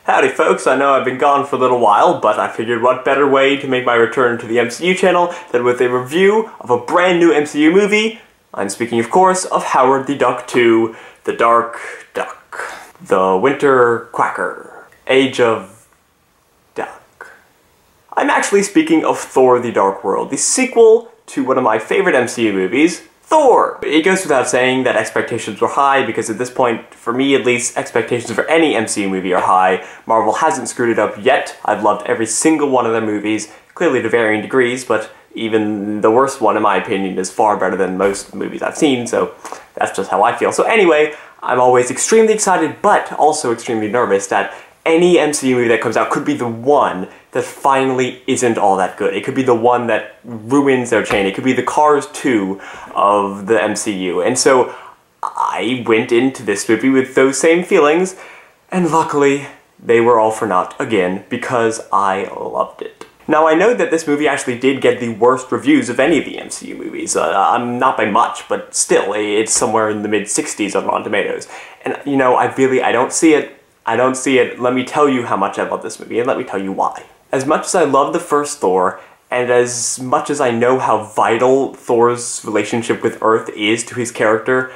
Howdy folks, I know I've been gone for a little while, but I figured what better way to make my return to the MCU channel than with a review of a brand new MCU movie. I'm speaking, of course, of Howard the Duck 2, The Dark Duck, The Winter Quacker, Age of Duck. I'm actually speaking of Thor the Dark World, the sequel to one of my favorite MCU movies, Thor! It goes without saying that expectations were high because at this point, for me at least, expectations for any MCU movie are high. Marvel hasn't screwed it up yet. I've loved every single one of their movies, clearly to varying degrees, but even the worst one, in my opinion, is far better than most movies I've seen, so that's just how I feel. So anyway, I'm always extremely excited, but also extremely nervous that any MCU movie that comes out could be the one that finally isn't all that good. It could be the one that ruins their chain. It could be the Cars 2 of the MCU. And so I went into this movie with those same feelings, and luckily they were all for naught again because I loved it. Now I know that this movie actually did get the worst reviews of any of the MCU movies. Not by much, but still, it's somewhere in the mid-60s on Rotten Tomatoes. And you know, I don't see it. I don't see it. Let me tell you how much I love this movie, and let me tell you why. As much as I love the first Thor, and as much as I know how vital Thor's relationship with Earth is to his character,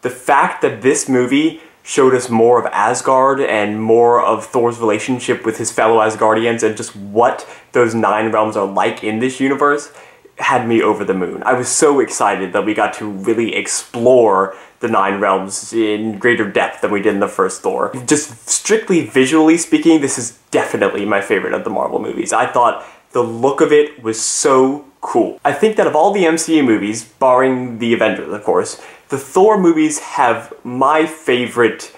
the fact that this movie showed us more of Asgard and more of Thor's relationship with his fellow Asgardians and just what those 9 realms are like in this universe had me over the moon. I was so excited that we got to really explore the 9 realms in greater depth than we did in the first Thor. Just strictly visually speaking, this is definitely my favorite of the Marvel movies. I thought the look of it was so cool. I think that of all the MCU movies, barring the Avengers of course, the Thor movies have my favorite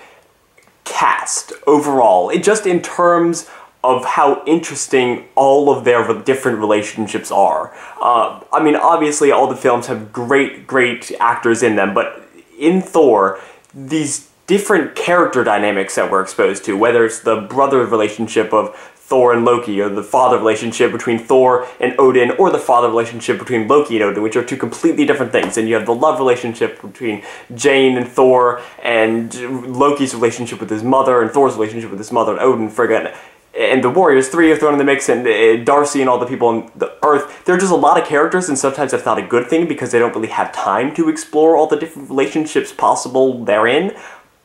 cast overall, just in terms of how interesting all of their different relationships are. I mean, obviously all the films have great actors in them, but in Thor, these different character dynamics that we're exposed to, whether it's the brother relationship of Thor and Loki, or the father relationship between Thor and Odin, or the father relationship between Loki and Odin, which are two completely different things. And you have the love relationship between Jane and Thor, and Loki's relationship with his mother, and Thor's relationship with his mother and Odin, and the Warriors 3 are thrown in the mix, and Darcy and all the people on the Earth. There are just a lot of characters, and sometimes that's not a good thing because they don't really have time to explore all the different relationships possible therein.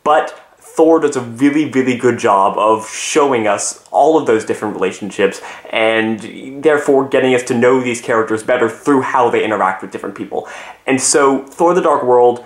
But Thor does a really good job of showing us all of those different relationships, and therefore getting us to know these characters better through how they interact with different people. And so Thor the Dark World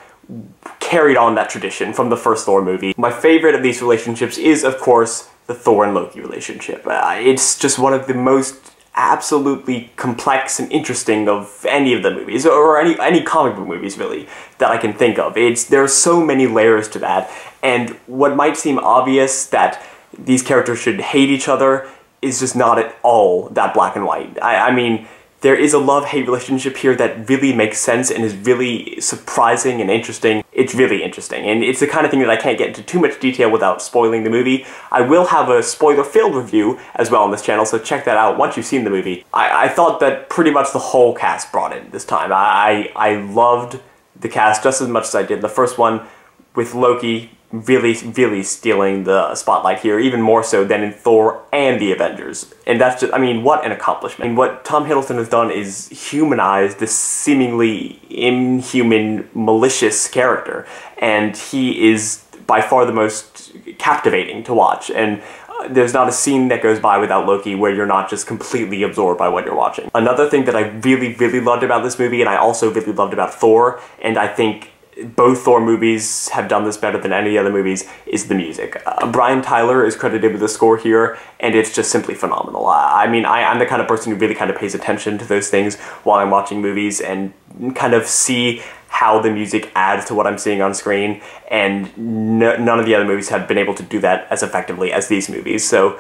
carried on that tradition from the first Thor movie. My favorite of these relationships is, of course, the Thor and Loki relationship. It's just one of the most absolutely complex and interesting of any of the movies, or any comic book movies really, that I can think of. There are so many layers to that, and what might seem obvious that these characters should hate each other is just not at all that black and white. I mean, there is a love-hate relationship here that really makes sense and is really surprising and interesting. It's really interesting, and it's the kind of thing that I can't get into too much detail without spoiling the movie. I will have a spoiler-filled review as well on this channel, so check that out once you've seen the movie. I thought that pretty much the whole cast brought in this time. I loved the cast just as much as I did the first one, with Loki really stealing the spotlight here, even more so than in Thor and the Avengers. And that's just, I mean, what an accomplishment. And what Tom Hiddleston has done is humanize this seemingly inhuman, malicious character. And he is by far the most captivating to watch. And there's not a scene that goes by without Loki where you're not just completely absorbed by what you're watching. Another thing that I really loved about this movie, and I also really loved about Thor, and I think both Thor movies have done this better than any other movies, is the music. Brian Tyler is credited with the score here, and it's just simply phenomenal. I mean, I'm the kind of person who really kind of pays attention to those things while I'm watching movies and kind of see how the music adds to what I'm seeing on screen, and none of the other movies have been able to do that as effectively as these movies. So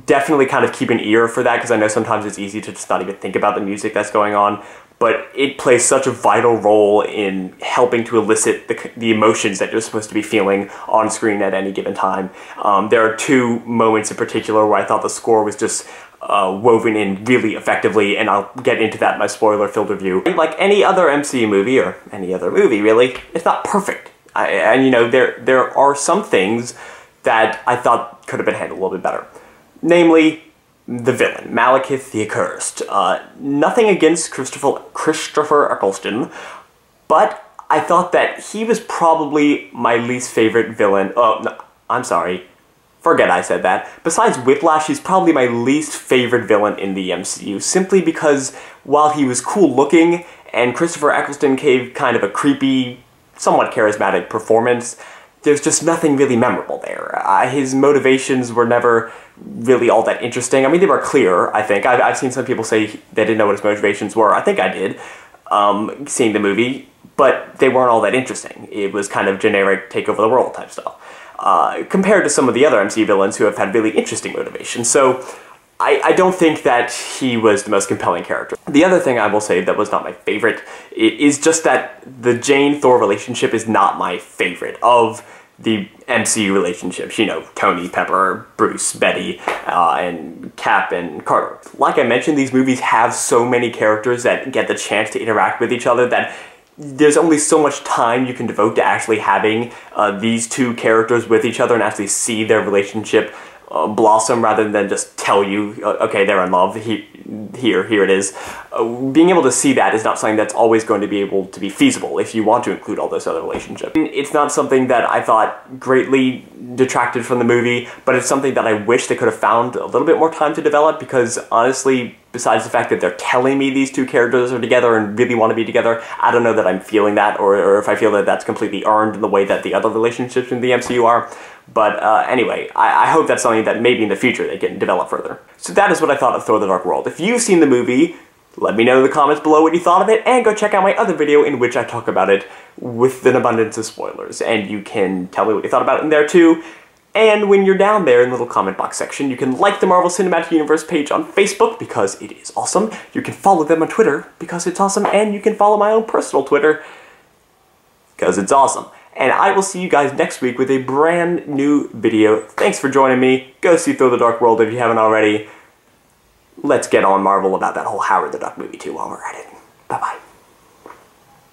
definitely kind of keep an ear for that, because I know sometimes it's easy to just not even think about the music that's going on, but it plays such a vital role in helping to elicit the emotions that you're supposed to be feeling on screen at any given time. There are 2 moments in particular where I thought the score was just woven in really effectively, and I'll get into that in my spoiler-filled review. Like any other MCU movie, or any other movie really, it's not perfect. And you know, there are some things that I thought could have been handled a little bit better. Namely, the villain, Malekith the Accursed. Nothing against Christopher Eccleston, but I thought that he was probably my least favorite villain. Oh, no, I'm sorry. Forget I said that. Besides Whiplash, he's probably my least favorite villain in the MCU, simply because while he was cool looking, and Christopher Eccleston gave kind of a creepy, somewhat charismatic performance, there's just nothing really memorable there. His motivations were never really all that interesting. I mean, they were clear, I think. I've seen some people say they didn't know what his motivations were. I think I did, seeing the movie, but they weren't all that interesting. It was kind of generic take over the world type stuff. Compared to some of the other MCU villains who have had really interesting motivations. So I don't think that he was the most compelling character. The other thing I will say that was not my favorite is just that the Jane-Thor relationship is not my favorite of the MCU relationships. You know, Tony, Pepper, Bruce, Betty, and Cap and Carter. Like I mentioned, these movies have so many characters that get the chance to interact with each other that there's only so much time you can devote to actually having these two characters with each other and actually see their relationship blossom rather than just tell you, okay, they're in love, here it is. Being able to see that is not something that's always going to be able to be feasible if you want to include all those other relationships. It's not something that I thought greatly detracted from the movie, but it's something that I wish they could have found a little bit more time to develop, because honestly, besides the fact that they're telling me these two characters are together and really want to be together, I don't know that I'm feeling that, or if I feel that that's completely earned in the way that the other relationships in the MCU are. But anyway, I hope that's something that maybe in the future they can develop further. So that is what I thought of Thor: The Dark World. If you've seen the movie, let me know in the comments below what you thought of it, and go check out my other video in which I talk about it with an abundance of spoilers. And you can tell me what you thought about it in there too. And when you're down there in the little comment box section, you can like the Marvel Cinematic Universe page on Facebook, because it is awesome. You can follow them on Twitter, because it's awesome. And you can follow my own personal Twitter, because it's awesome. And I will see you guys next week with a brand new video. Thanks for joining me. Go see Thor: The Dark World if you haven't already. Let's get on Marvel about that whole Howard the Duck movie too while we're at it.